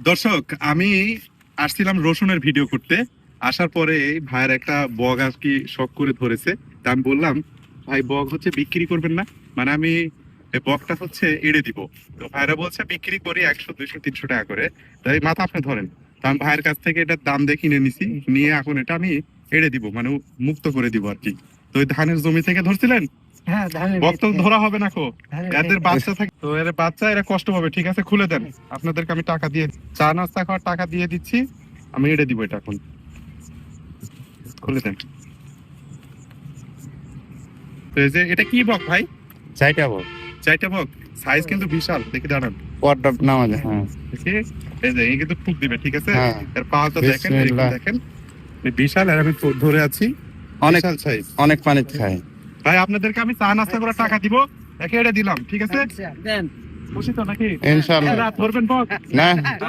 দর্শক, আমি আসছিলাম রসুনের ভিডিও করতে। আসার পরে ভাইয়ের একটা বগ আর কি শখ করে ধরেছে। তা আমি বললাম, ভাই বগ হচ্ছে বিক্রি করবেন না? মানে আমি এই বগটা হচ্ছে এড়ে দিব। তো ভাইরা বলছে বিক্রি করি 100 200 300 টাকা করে। তাই মাথা আপনি ধরেন। তো আমি ভাইয়ের কাছ থেকে এটার দাম দিয়ে কিনে নিছি, নিয়ে এখন এটা আমি এড়ে দিব, মানে মুক্ত করে দিব আর কি। তো ওই ধানের জমি থেকে ধরছিলেন, হ্যাঁ, বক তো ধরা হবে না কো। ধানের এদের বাচ্চা থাকে তো, এর বাচ্চা এরা কষ্ট পাবে। ঠিক আছে, খুলে দেন, আপনাদেরকে আমি টাকা দিয়ে চা নাস্তা খাওয়ার টাকা দিয়ে দিচ্ছি। আমি এড়ে দিব এটা এখন, খুলে দেন। তো এই যে এটা কি বক ভাই? চাইটা বল চাইটা বক, সাইজ কিন্তু বিশাল, দেখি দাঁড়ান। পরটা নামাজে। হ্যাঁ দেখি, এই যে এই কিন্তু ফুক দিবে, ঠিক আছে। হ্যাঁ। এর পাটা দেখেন, এই বিসমিল্লাহ। দেখেন এই বিশাল। আর আমি ধরে আছি, অনেক বিশাল সাইজ। অনেক পানি খায়। ভাই আপনাদেরকে আমি চা নাস্তা করে টাকা দিব, একে এড়ে দিলাম, ঠিক আছে। দেন। খুশি তো নাকি? ইনশাআল্লাহ। রাত ধরবেন বক না